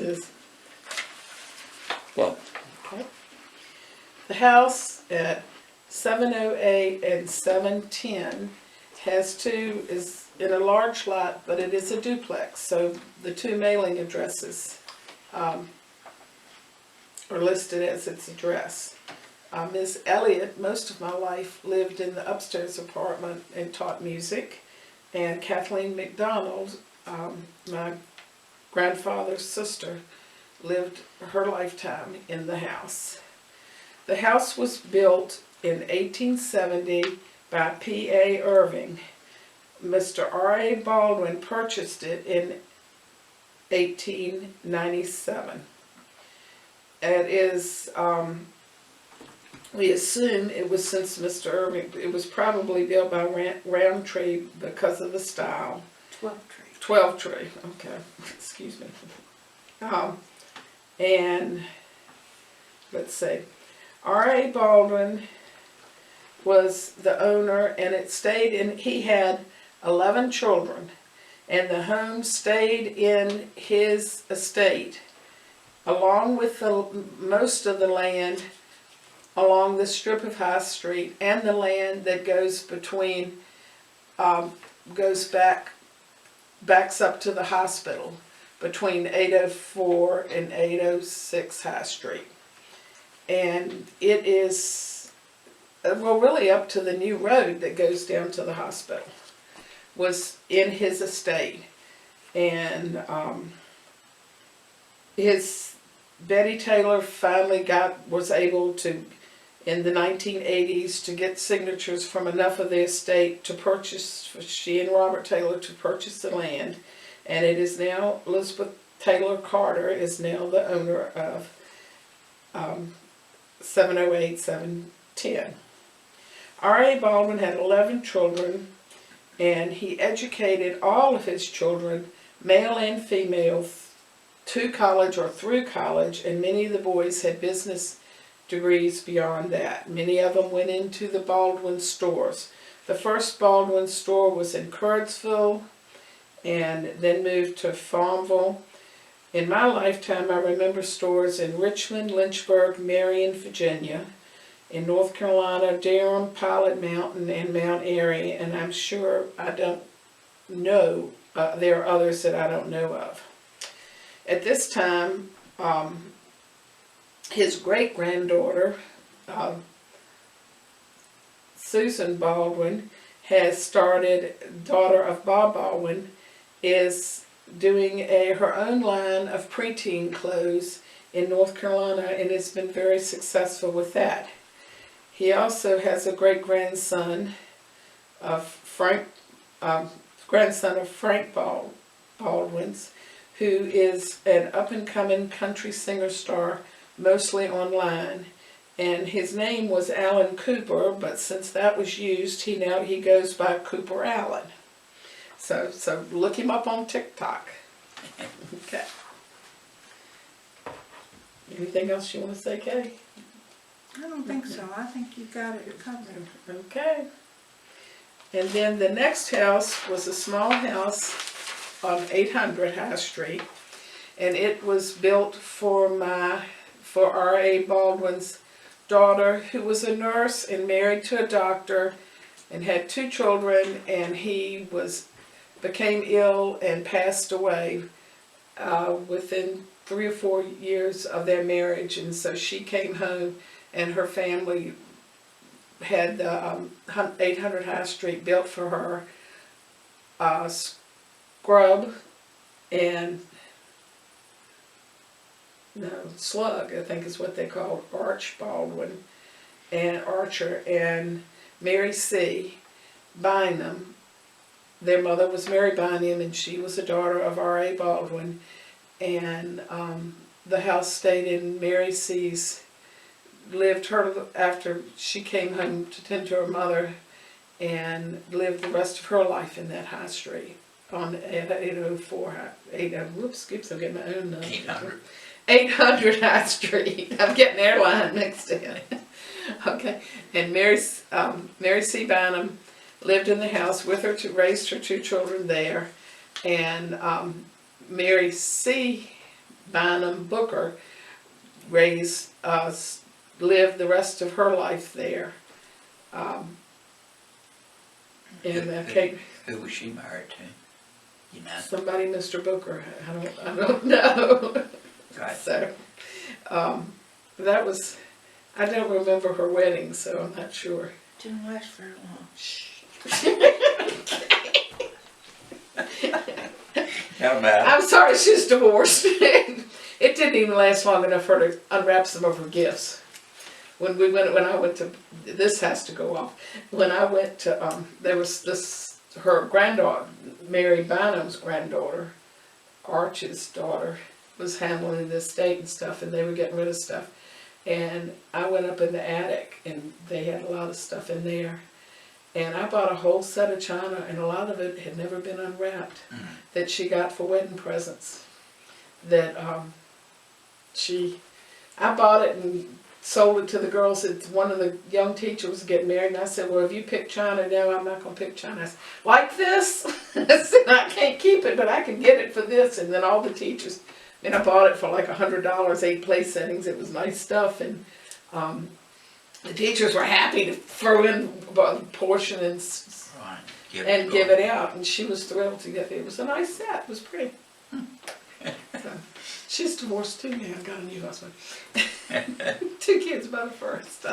is. Well, Okay. The house at 708 and 710 is in a large lot, but it is a duplex, so the two mailing addresses are listed as its address. Ms. Elliott, most of my life, lived in the upstairs apartment and taught music, and Kathleen McDonald, my grandfather's sister, lived her lifetime in the house. The house was built in 1870 by P.A. Irving. Mr. R.A. Baldwin purchased it in 1897. It is, we assume it was since Mr. Irving, it was probably built by Roundtree because of the style. 12 tree, okay, excuse me. And let's see, R.A. Baldwin was the owner, and it stayed in, he had 11 children, and the home stayed in his estate, along with most of the land along the strip of High Street, and the land that goes between, backs up to the hospital, between 804 and 806 High Street. And it is, well, really up to the new road that goes down to the hospital, was in his estate. And Betty Taylor finally was able to, in the 1980s, to get signatures from enough of the estate to purchase, for she and Robert Taylor to purchase the land. And it is now, Elizabeth Taylor Carter is now the owner of 708, 710. R.A. Baldwin had 11 children, and he educated all of his children, male and female, to college or through college, and many of the boys had business degrees beyond that. Many of them went into the Baldwin stores. The first Baldwin store was in Curdsville, and then moved to Farmville. In my lifetime, I remember stores in Richmond, Lynchburg, Marion, Virginia, in North Carolina, Durham, Pilot Mountain, and Mount Airy, and I'm sure I don't know, there are others that I don't know of. At this time, his great-granddaughter, Susan Baldwin, has started, daughter of Bob Baldwin, is doing her own line of preteen clothes in North Carolina, and has been very successful with that. He also has a great-grandson of Frank Baldwin's, who is an up-and-coming country singer-star, mostly online. And his name was Alan Cooper, but since that was used, he goes by Cooper Allen. So look him up on TikTok. Okay. Anything else you want to say, Kay? I don't think so. I think you got it covered. Okay. And then the next house was a small house on 800 High Street, and it was built for R.A. Baldwin's daughter, who was a nurse and married to a doctor and had 2 children, and he became ill and passed away within 3 or 4 years of their marriage. And so she came home, and her family had the 800 High Street built for her. Scrub and Slug, I think is what they called Arch Baldwin, and Archer, and Mary C. Bynum. Their mother was Mary Bynum, and she was a daughter of R.A. Baldwin. And the house stayed in Mary C.'s, lived her after she came home to tend to her mother, and lived the rest of her life in that High Street on 804, whoops, I'm getting my own number. 800 High Street. I'm getting airline mixed in. Okay, and Mary C. Bynum lived in the house with her, raised her 2 children there, and Mary C. Bynum Booker lived the rest of her life there. And Kate, Who was she married to? You know? somebody, Mr. Booker, I don't know. Right. So, that was, I don't remember her wedding, so I'm not sure. Didn't last very long. How about I'm sorry, she's divorced. It didn't even last long enough for her to unwrap some of her gifts. When I went to, this has to go off. When I went to, there was her granddaughter, Mary Bynum's granddaughter, Arch's daughter, was handling the estate and stuff, and they were getting rid of stuff. And I went up in the attic, and they had a lot of stuff in there. And I bought a whole set of china, and a lot of it had never been unwrapped, that she got for wedding presents. That I bought it and sold it to the girls. It's one of the young teachers was getting married, and I said, well, if you pick china, no, I'm not going to pick china. I said, like this? I said, I can't keep it, but I can get it for this. And then all the teachers, and I bought it for like $100, 8 place settings. It was nice stuff, and the teachers were happy to throw in a portion and right. give it out, and she was thrilled to get it. It was a nice set. It was pretty. So, she's divorced too now. Got a new husband. 2 kids by the first.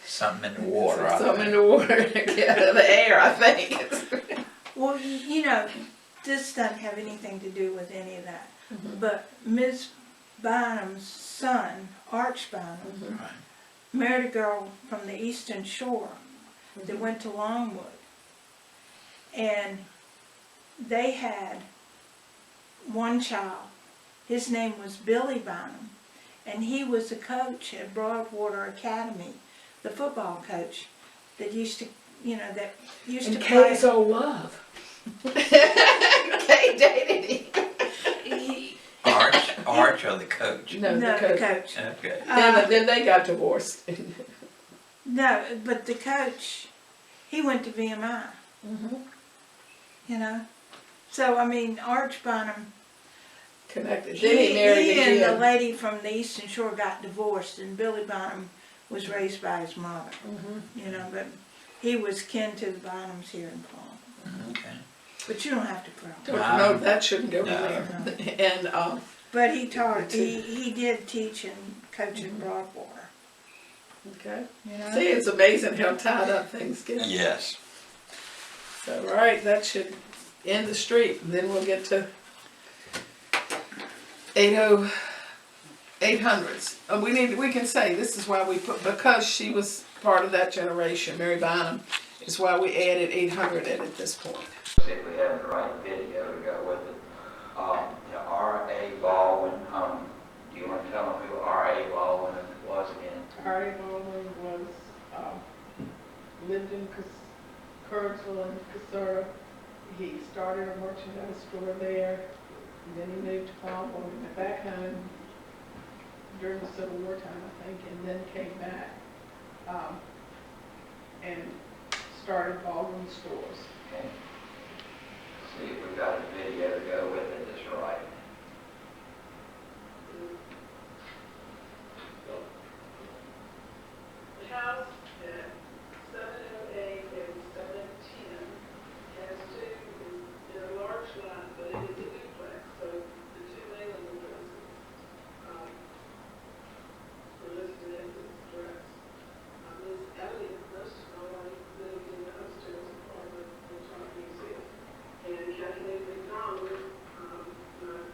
Something in the water. I Something in think. the water. Yeah, the air, I think. Well, you know, this doesn't have anything to do with any of that. Mhm. But Miss Bynum's son, Arch Bynum, Right. married a girl from the Eastern Shore that went to Longwood. And they had one child. His name was Billy Bynum. And he was the coach at Broadwater Academy, the football coach that used to, that used And to play. Kay's old love. Kay dated him. Arch or the coach? No, No, the the coach. coach. Okay. Then they got divorced. No, but the coach, he went to VMI, So, I mean, Arch Bynum, Connected. Then he married he and the again. lady from the Eastern Shore got divorced, and Billy Bynum was raised by his mother, but he was kin to the Bynums here in Paul. Okay. But you don't have to prove. No, that shouldn't go in No. there. And But he taught, he did teach and coach at Broadwater, okay. See, it's amazing how tied up things get. Yes. So, all right, that should end the street, and then we'll get to 800s. We can say this is why we put, because she was part of that generation, Mary Bynum, is why we added 800 in at this point. See if we have the right video to go with it. R.A. Baldwin, do you want to tell them who R.A. Baldwin was again? R.A. Baldwin was, lived in Curdsville and Casura. He started a merchandise store there, and then he moved to Palmville, went back home during the Civil War time, I think, and then came back and started Baldwin stores. Okay. See if we've got a video to go with it that's right. The house at 708 and 710 has in a large lot, but it is a duplex, so the 2 mailing addresses were listed as its address. Ms. Elliott, most nobody lived in the upstairs apartment in Charlotte Museum. And Kathleen McDonald, when I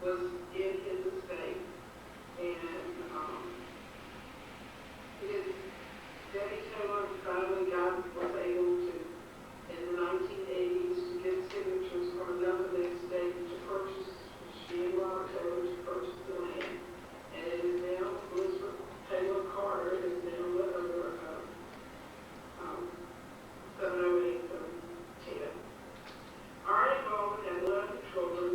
was in his estate, and his Debbie Taylor finally was able to, in the 1980s, to get signatures from enough of the estate to purchase, she and Robert Taylor to purchase the land, and it is now Elizabeth Taylor Carter is now the owner of 708 10. R.A. Baldwin had 11 children,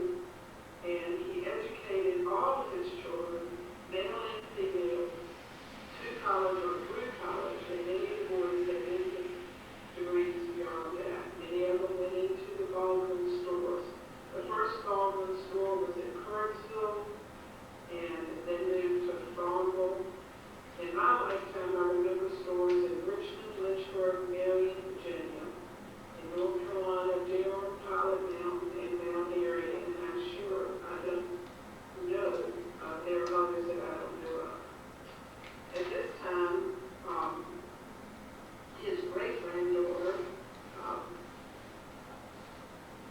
and he educated all of his children, male and female, to college or through college, and many of the boys had business degrees beyond that. Many of them went into the Baldwin stores. The first Baldwin store was in Curtisville, and then moved to Farmville. In my lifetime, I remember stores in Richmond, Lynchburg, Marion, Virginia, in North Carolina, Durham, Pilot Mountain, and Mount Airy, and I'm sure I don't know there are others that I don't know of. At this time, his great-granddaughter,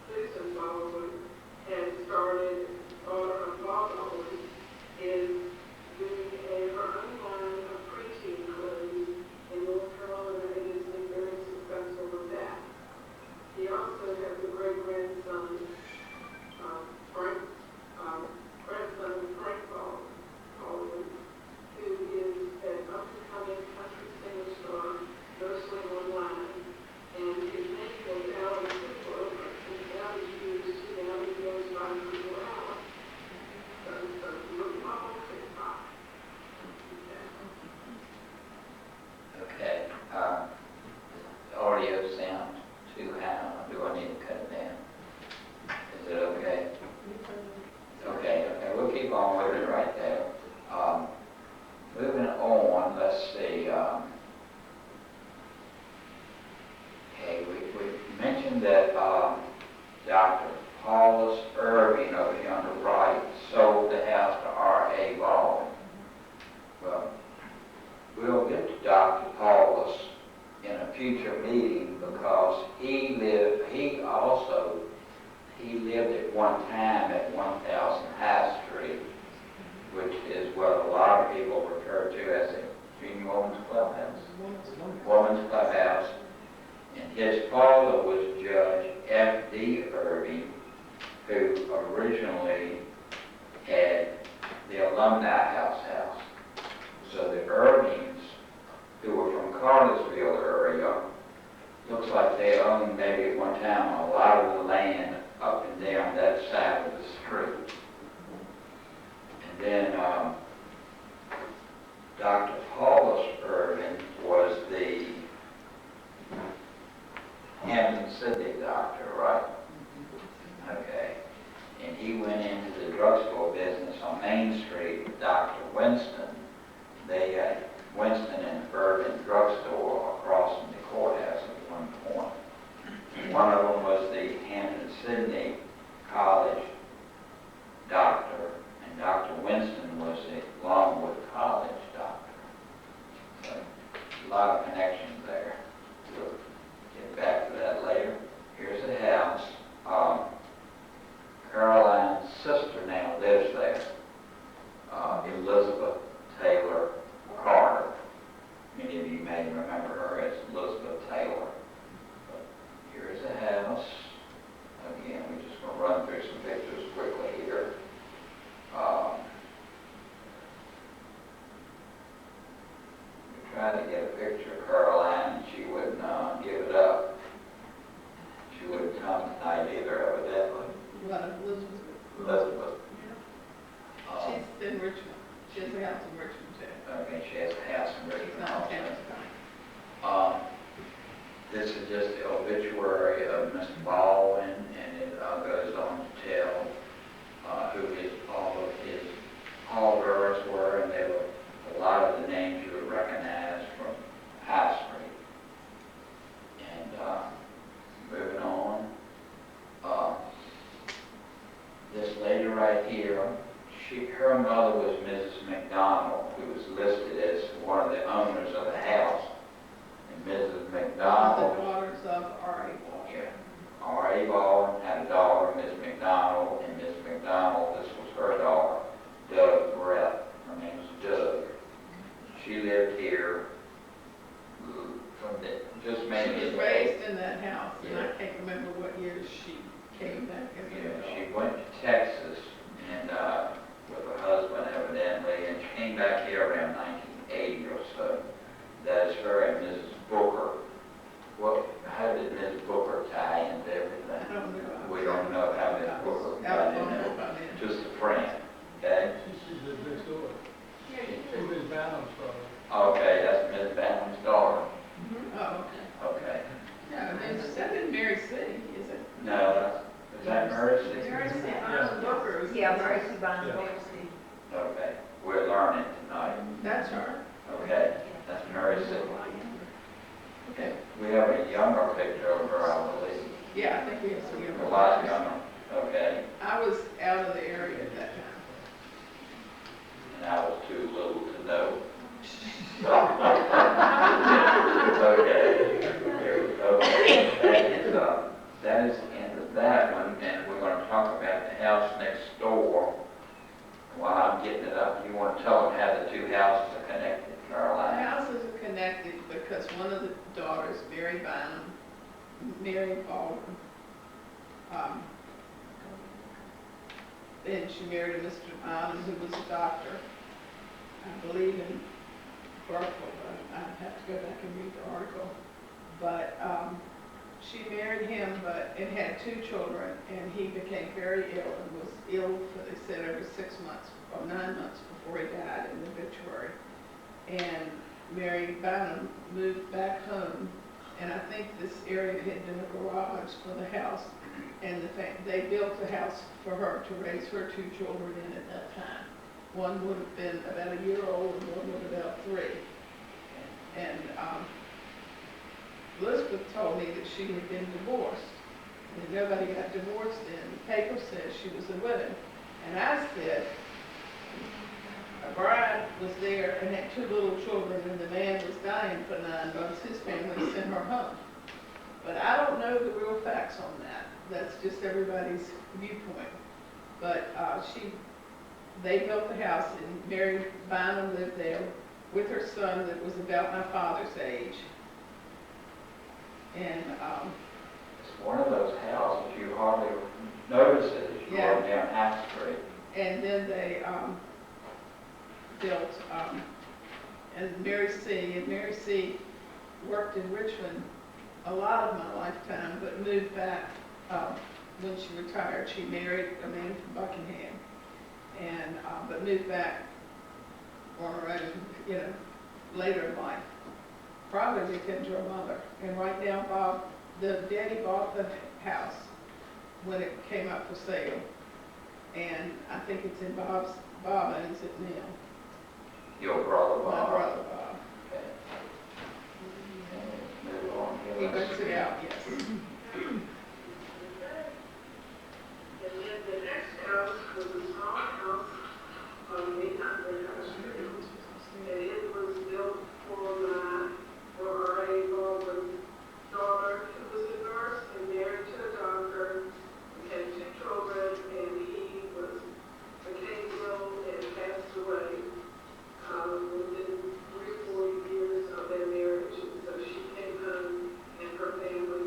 Susan Baldwin, had started, daughter of Bob Baldwin, is doing her own line of preteen clothes in North Carolina and has been very successful with that. He also has a great-grandson, Frank Baldwin, who is an up-and-coming country singer star, mostly online, and his name goes out in Whitfield, and now he's used to now he goes by Google Hour. So look him up on TikTok. Okay, the audio sound too high. Do I need to cut it down? Is it okay? Okay, we'll keep on with it right there. Moving on, let's see. Okay, we mentioned that Dr. Paulus Irving over here on the right sold the house to R.A. Baldwin. Well, we'll get to Dr. Paulus in a future meeting because he lived at one time at 1000 High Street, which is what a lot of people refer to as a Junior Woman's Clubhouse. Woman's Clubhouse. And his father was Judge F.D. Irving, who originally had the Alumni House. So the Irvings, who were from Cartersville area, looks like they owned maybe at one time a lot of the land up and down that side of the street. And then Dr. Paulus Irving was the Hampton City doctor, right? Okay. And he went into the drugstore business on Main Street with Dr. Winston. They had Winston and Irving drugstore across from the courthouse at one point. One of them was the Hampton Sydney College doctor, and Dr. Winston was the Longwood College doctor. So a lot of connections there. We'll get back to that later. Here's the house. Caroline's sister now lives there. Elizabeth Taylor Carter. Many of you may remember her as Elizabeth Taylor. But here's the house. Again, we're just going to run through some pictures quickly here. We tried to get a picture of Caroline, and she wouldn't give it up. She wouldn't come tonight either, evidently. What, Elizabeth? Elizabeth. She's in Richmond. She has a house in Richmond too. Okay, she has a house in She's Richmond not also. in Kansas. This is just the obituary of Mr. Baldwin, and it goes on to tell who all of his pallbearers were, and they were a lot of the names you would recognize from High Street. And moving on, this lady right here, her mother was Mrs. McDonald, who was listed as one of the owners of the house. And Mrs. McDonald, The daughters of R.A. Baldwin. yeah, R.A. Baldwin had a daughter, Miss McDonald, and Miss McDonald, this was her Tracy Bynum, Yeah. Okay, we're learning tonight. That's her. Okay, that's Mary C. Okay. We have a younger picture of her, I believe. Yeah, I think we have some A younger lot pictures. younger. Okay, I was out of the area at that time. and I was too little to know. Okay. Okay. That is the end of that one, and we're going to talk about the house next door. While I'm getting it up, you want to tell them how the two houses are connected, The Caroline? houses are connected because one of the daughters, Mary Bynum, married Baldwin. And she married a Mr. Bynum who was a doctor, I believe in Berkeley. I have to go back and read the article. But she married him and had 2 children, and he became very ill and was ill for, they said, over 6 months or 9 months before he died in the obituary. And Mary Bynum moved back home, and I think this area had been a garage for the house, and they built the house for her to raise her 2 children in at that time. One would have been about a year old, and one was about 3. And Elizabeth told me that she had been divorced, and nobody got divorced then. The paper said she was a widow. And I said, a bride was there and had 2 little children, and the man was dying for 9 months. His family sent her home. But I don't know the real facts on that. That's just everybody's viewpoint. But they built the house, and Mary Bynum lived there with her son that was about my father's age. And It's one of those houses you hardly notice it as you Yeah. go down High Street. and then they built, and Mary C. worked in Richmond a lot of my lifetime, but moved back when she retired. She married a man from Buckingham, and but moved back on her own, later in life. Probably because her mother. And right now, the daddy bought the house when it came up for sale, and I think it's in Bob owns it now. Your brother, My Bob. brother Bob. Okay. Move on. He rents it out, yes. And then the next house was a small house on 800 High Street. And it was built for R.A. Baldwin's daughter, who was a nurse and married to a doctor, and had 2 children, and he became ill and passed away within 3 or 4 years of their marriage. And so she came home, and her family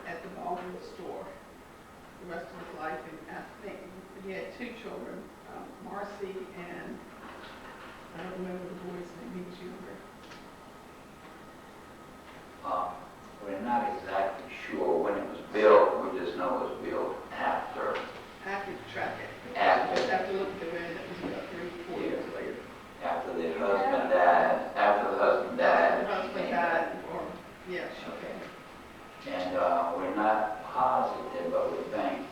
at the Baldwin store the rest of his life, and I think he had 2 children, Marcy and, I don't remember the boy's name, he was younger. We're not exactly sure when it was built, we just know it was built after. I have to track it. After. Just have to look at the end, it was about 3 or 4 years later. After the husband died, after the husband died. The husband died, or, yes, Okay. And we're not positive, but we think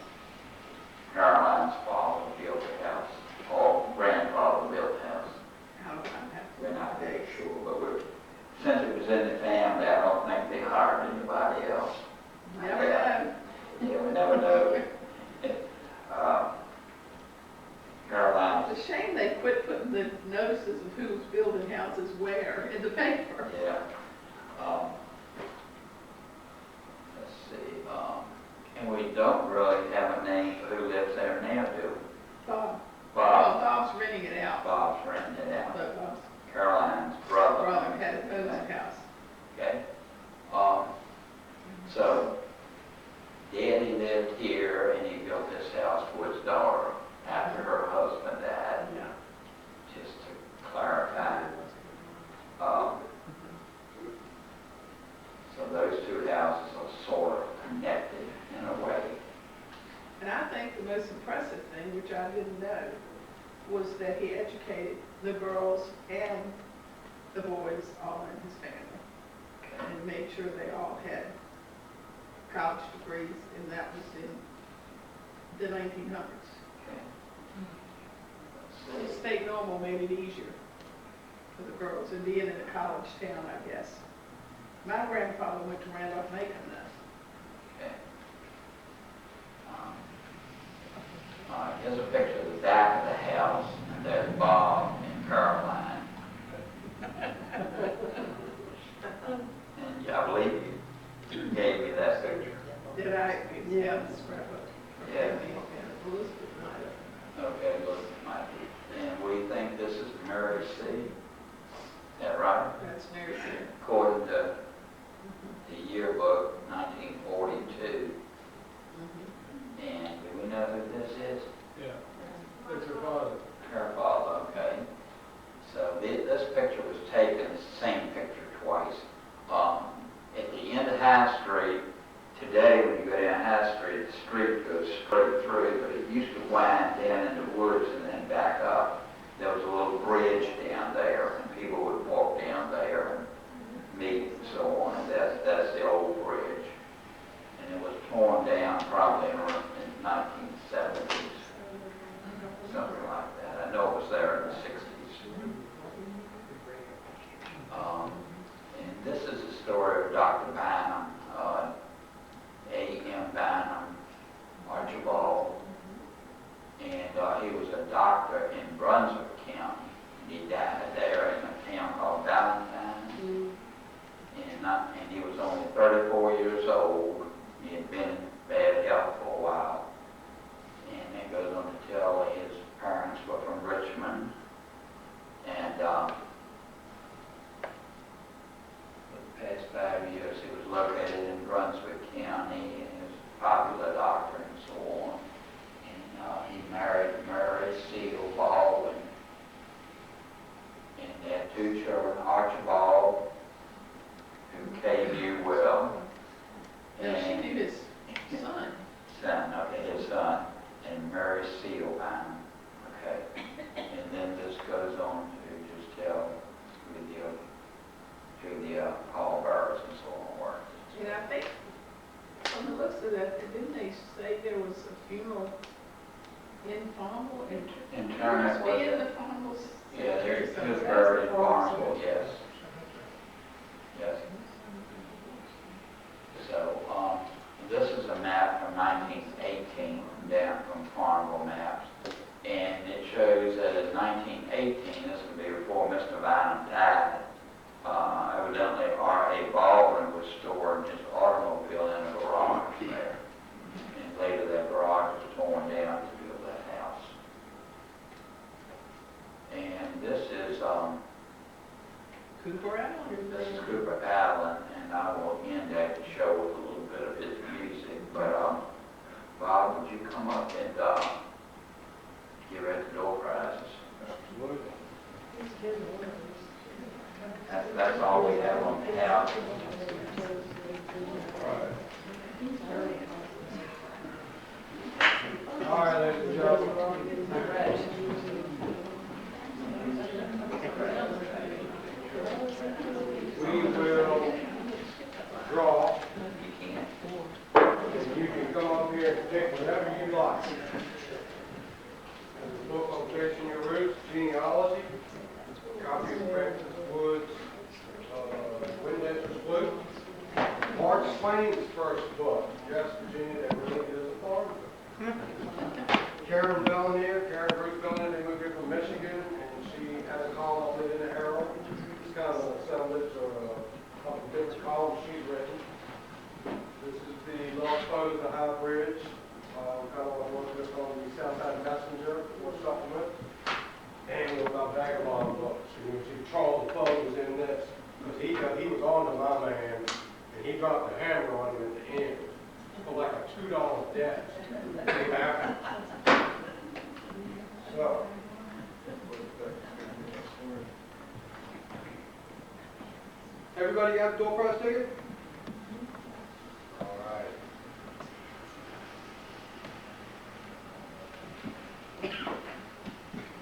Caroline's father built the house, or grandfather built the house. how do I have to? We're not very sure, but since it was in the family, I don't think they hired anybody else. Never know. Yeah, we never know. Caroline. It's a shame they quit putting the notices of who's building houses where in the paper. Yeah. Let's see. And we don't really have a name for who lives there now, do we? Bob. Bob. Oh, Bob's renting it out. Bob's renting it out. But Bob's Caroline's brother. brother had his own house. Okay. So, Daddy lived here and he built this house for his daughter after her husband died, Yeah. just to clarify. So those 2 houses are sort of connected in a way. And I think the most impressive thing, which I didn't know, was that he educated the girls and the boys all in his family and made sure they all had college degrees, and that was in the 1900s. Okay. The Let's see. state normal made it easier for the girls, and being in a college town, I guess. My grandfather went to Randolph-Macon though. Okay. Here's a picture of the back of the house, and there's Bob and Caroline. And yeah, I believe you gave me that picture. Did I? Yeah, the scrapbook. Yeah. Elizabeth might have. Okay, look, it might be. And we think this is Mary C. Is that right? That's Mary Sue. According to the yearbook, 1942. And do we know who this is? Yeah, it's her father. Her father, okay. So this picture was taken, it's the same picture twice. At the end of High Street, today when you go down High Street, the street goes straight through, but it used to wind down in the woods and then back up. There was a little bridge down there, and people would walk down there and meet and so on, and that's the old bridge. And it was torn down probably in the 1970s, something like that. I know it was there in the 60s. And this is the story of Dr. Bynum, A.M. Bynum, Archibald. And he was a doctor in Brunswick County. He died there in a town called Valentine. And he was only 34 years old. He had been in bad health for a while. And it goes on to tell his parents were from Richmond. And for the past 5 years he was located in Brunswick County, and he was a popular doctor and so on. And he married Mary Seal Baldwin. And they had 2 children, Archibald, who KU well. Now, she knew his son. His son, and Mary Seal Bynum, okay? And then this goes on to just tell who the pallbearers and so on were. And I think, from the looks of that, didn't they say there was a funeral in Farmville? In He turn, must it be was, in the Farmville yeah, cemetery he was somewhere. buried in Barnesville, yes. Yes. So, this is a map from 1918, down from Farmville maps. And it shows that in 1918, this would be before Mr. Bynum died, evidently R.A. Baldwin was storing his automobile in a garage there. And later that garage was torn down to build that house. And this is Cooper Allen. Cooper Allen, and I will end that to show with a little bit of his Bob, would you come up and give her the door prizes? That's all we have on the house. All right, ladies and gentlemen. We will draw. You can't. And you can come up here and pick whatever you like. There's a book on tracing your roots, genealogy, copy of Francis Wood's Winchester Sloop. Mark Twain's first book, Yes, Virginia, that really is a farm. Karen Bellinger, Karen Bruce Bellinger, they moved here from Michigan, and she has a column on it in the Herald. It's kind of an assemblage or a couple of different columns she's written. This is the Lost Photos of High Bridge, kind of like one of this on the Southside Messenger or supplement. And we about vagabond books. And you see Charles Poe was in this, because he was on to my man, and he dropped the hammer on him at the end for like a $2 debt. So, everybody got the door prize ticket? All right.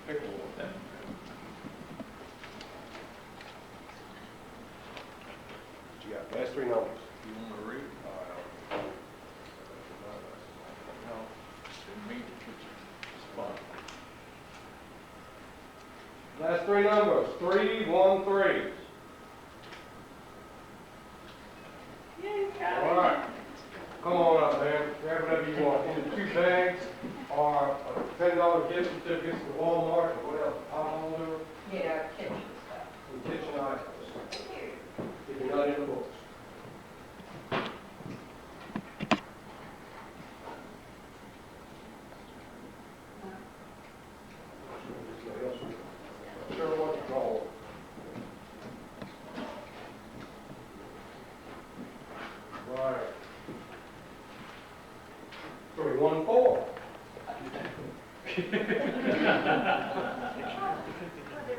Pick one. What you got? Last three numbers. You want to read? No, didn't mean to put you on the spot. Last three numbers, 313. All right. Come on up, man. Grab whatever you want. In the two bags are $10 gift certificates to Walmart and what else? Palmolive Yeah, kitchen stuff. and kitchen items. If you're not in the books. Sure what you call it. Right. 314.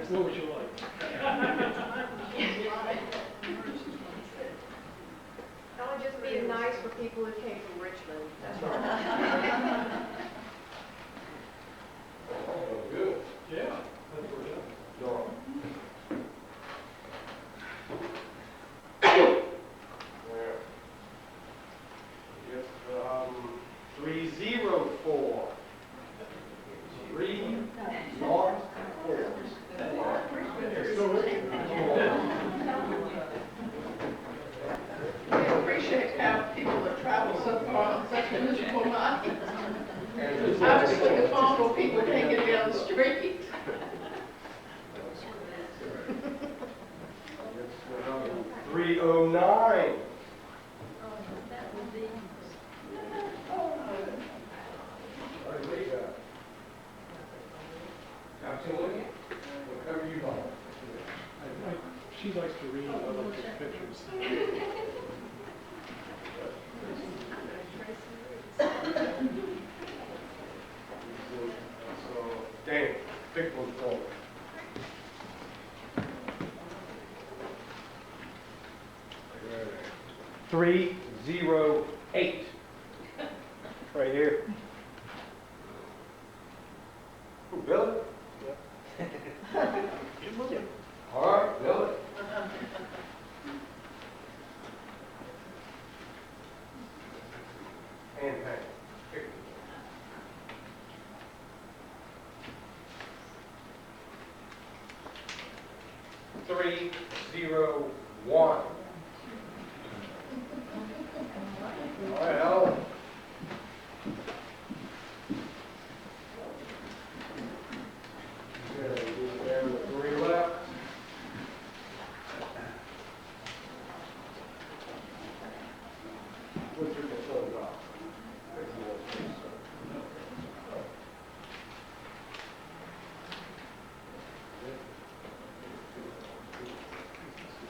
What would you like? That would just be nice for people who came from Richmond. That's right. Oh, good. Yeah, that's what it is. Dora. Where? Yes, 304. 304. I appreciate how people that travel so far on such a miserable night. Obviously, the vulnerable people can't get down the street. 309. What do you got? Absolutely. Whatever you want. She likes to read, I like to take pictures. So, Dan, pick one for me. 308. Right here. Ooh, Billy? All right, Billy. And Hank. Pick. Three, 0, 1. All right, Alan. Good. There with 3 left. What's your concern about?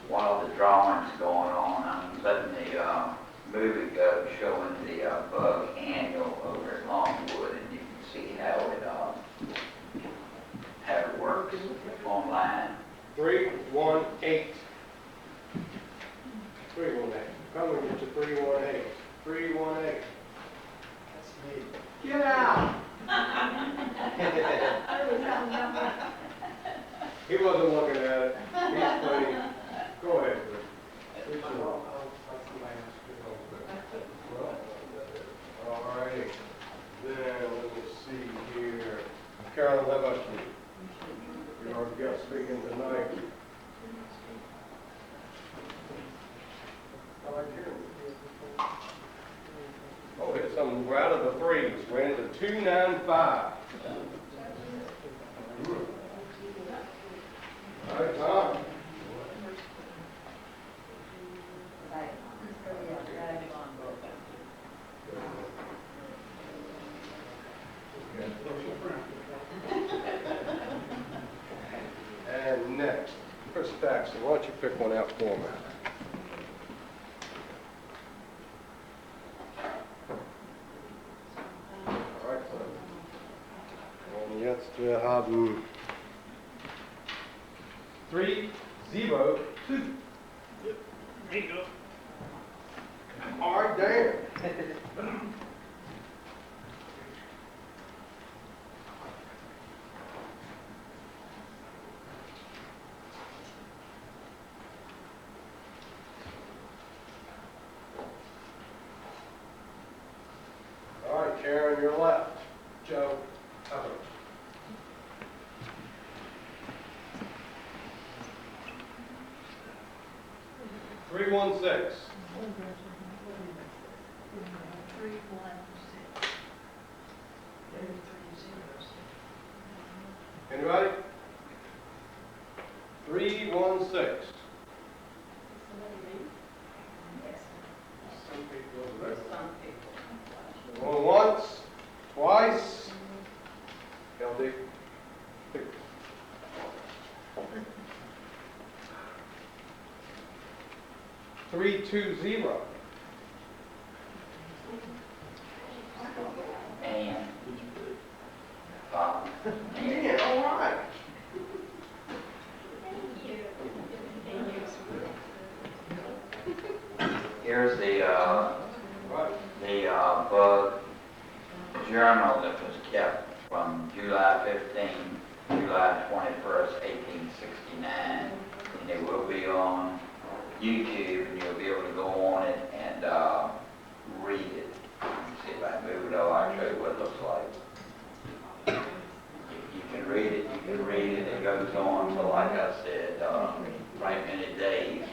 While the drawing's going on, I'm letting the movie go, showing the Bug Annual over Carolyn, how about you? You're our guest speaking tonight. I like hearing it. Oh, hit something. We're out of the threes. We're into 295. All right, Tom. And next, Chris Thaxton, why don't you pick one out for me? All right, so. Und jetzt wir haben 302. There you go. All right, Dan. All right, Karen, your left. Joe, up. 316. Anybody? 316. Some people over there. Going once, twice. LD. 320. And, Bob, Yeah, all right. here's the Right. bug journal that was kept from July 15, July 21st, 1869. And it will be on YouTube, and you'll be able to go on it and read it. See if I can move it over, I'll show you what it looks like. You can read it, it goes on for, like I said, right many days.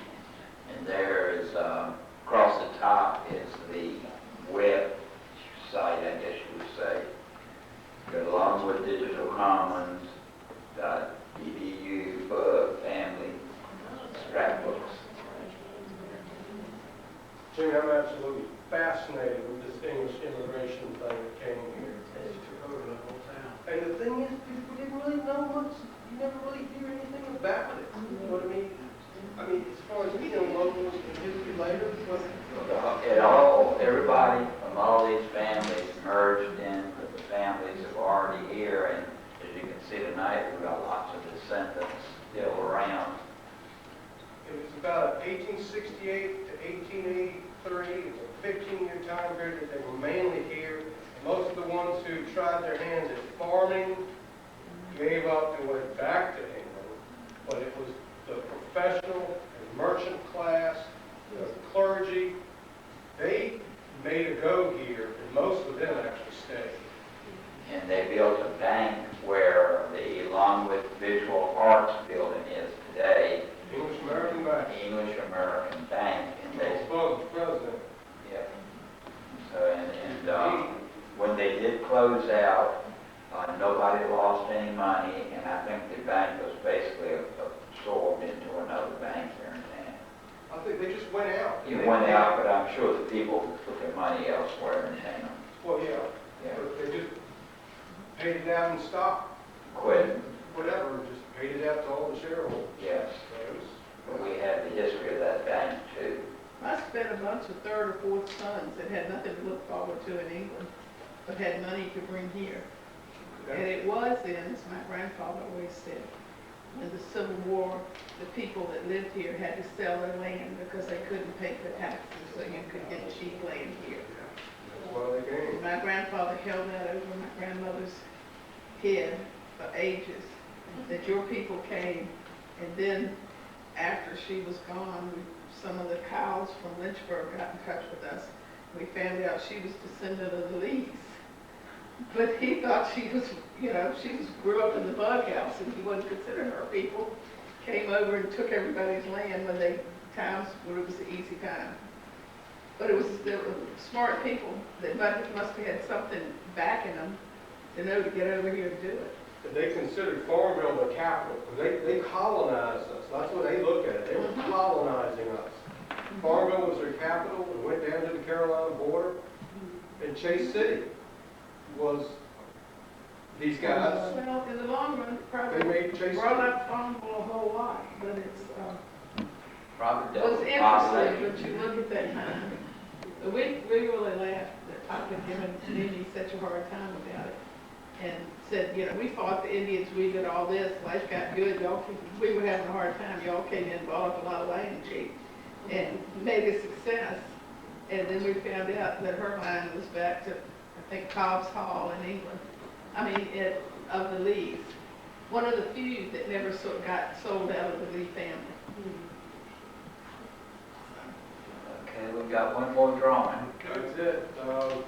And there is, across the top is the web site, I guess you would say. Go along with Digital Commons, .edu, bug, family, scrapbooks. Jimmy, I'm absolutely fascinated with this English immigration thing that came here. They took over the whole town. And the thing is, people didn't really know much. You never really hear anything about it. You know what I mean? I mean, as far as we know, locals and history later, but Everybody from all these families merged in with the families that were already here, and as you can see tonight, we've got lots of descendants still around. it was about 1868 to 1883. It was a 15-year time period that they were mainly here. Most of the ones who tried their hands at farming gave up and went back to England, but it was the professional and merchant class, the clergy, they made a go here, and most of them actually stayed. And they built a bank where the Longwood Visual Arts Building is today, English American Bank. English American Bank, and they, Spoke the president. yeah. So, and when they did close out, nobody lost any money, and I think the bank was basically absorbed into another bank here in town. I think they just went out. It went out, but I'm sure the people took their money elsewhere in town. Well, yeah. Yeah, But they just paid it out and stopped, quit, whatever, just paid it out to all the shareholders. yes. So it was- But we have the history of that bank too. I spent a bunch of third or fourth sons that had nothing to look forward to in England, but had money to bring here. And it was then, as my grandfather always said, in the Civil War, the people that lived here had to sell their land because they couldn't pay the taxes, so you could get cheap land here. That's why they came. My grandfather held that over my grandmother's head for ages, that your people came, and then after she was gone, some of the cows from Lynchburg got in touch with us. We found out she was descendant of the Lees. But he thought she was, grew up in the bug house and he wasn't considering her people. Came over and took everybody's land times when it was the easy time. But they were smart people that must have had something backing them to know to get over here and do it. They considered Farmville the capital, because they colonized us. That's what they look at. They were colonizing us. Farmville was their capital, and went down to the Carolina border. And Chase City was these guys. Well, in the long run, They probably made Chase brought City. up Farmville a whole lot, but it's, Probably it was double interesting, population. but you look at that time. We really laughed that I could give Nene such a hard time about it. And said, we fought the Indians, we did all this, life got good, we were having a hard time, y'all came in and bought up a lot of land cheap and made a success. And then we found out that her line was back to, I think, Cobb's Hall in England. Of the Lees. One of the few that never got sold out of the Lee family. Okay, we've got one more drawing. That's it. So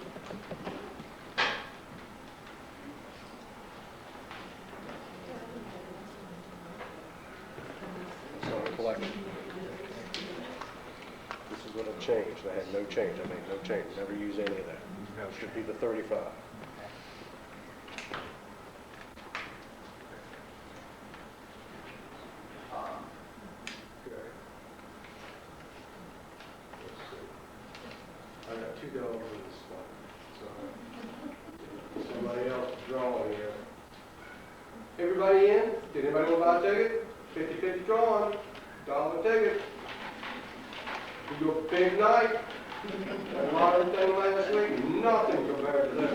collection. This is what I changed. I had no change. I made no change. Never use any of that. That should be the 35. Okay. Let's see. I got $2 in this one. So somebody else drawing here. Everybody in? Did anybody want to buy a ticket? 50-50 drawing. $1 ticket. We go big night. That modern thing last week, nothing compared to that.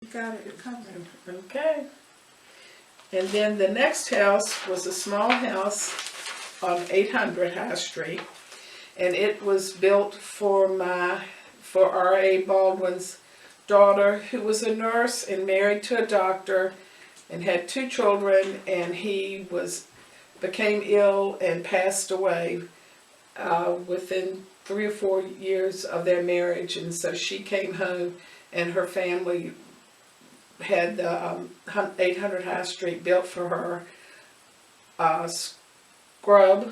You got it covered. Okay. And then the next house was a small house on 800 High Street. And it was built for R.A. Baldwin's daughter, who was a nurse and married to a doctor and had 2 children, and he became ill and passed away within 3 or 4 years of their marriage. And so she came home, and her family had the 800 High Street built for her. Scrub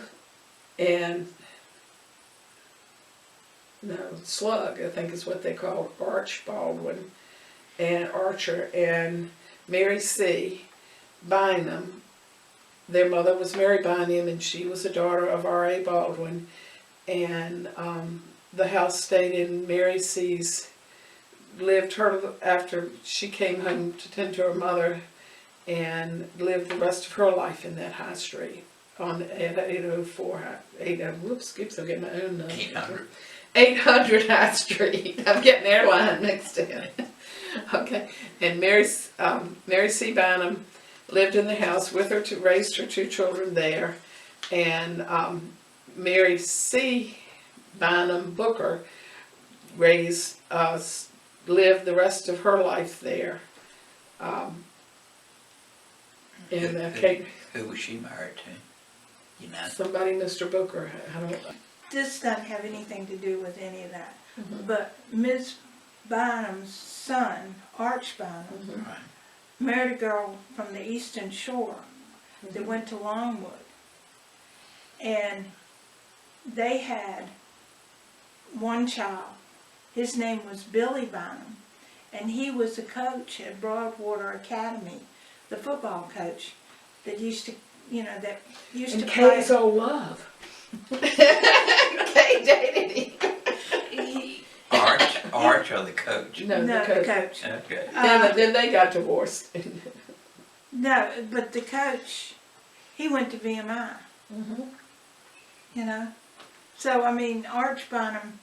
and Slug, I think is what they called Arch Baldwin and Archer, and Mary C. Bynum. Their mother was Mary Bynum, and she was a daughter of R.A. Baldwin. And the house stayed in Mary C.'s, lived her after she came home to tend to her mother, and lived the rest of her life in that High Street at 804, whoops, keeps on getting my own number. 800 High Street. I'm getting airline mixed in. Okay, and Mary C. Bynum lived in the house with her, raised her 2 children there, and Mary C. Bynum Booker lived the rest of her life there. And Kate, Who was she married to? You know? somebody, Mr. Booker, I don't know. This doesn't have anything to do with any of that. Mhm. But Ms. Bynum's son, Arch Bynum, Right. married a girl from the Eastern Shore that went to Longwood. And they had one child. His name was Billy Bynum. And he was the coach at Broadwater Academy, the football coach that used to, that used And to play. Kay's old love. Kay dated him. Arch or the coach? No, No, the the coach. coach. Okay. Then they got divorced. No, but the coach, he went to VMI, Mhm. So, I mean, Arch Bynum,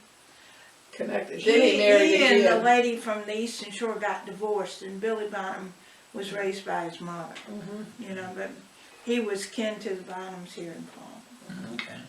Connected. Then he married he and the again. lady from the Eastern Shore got divorced, and Billy Bynum was raised by his mother, Mhm. but he was kin to the Bynums here in Fall. Okay.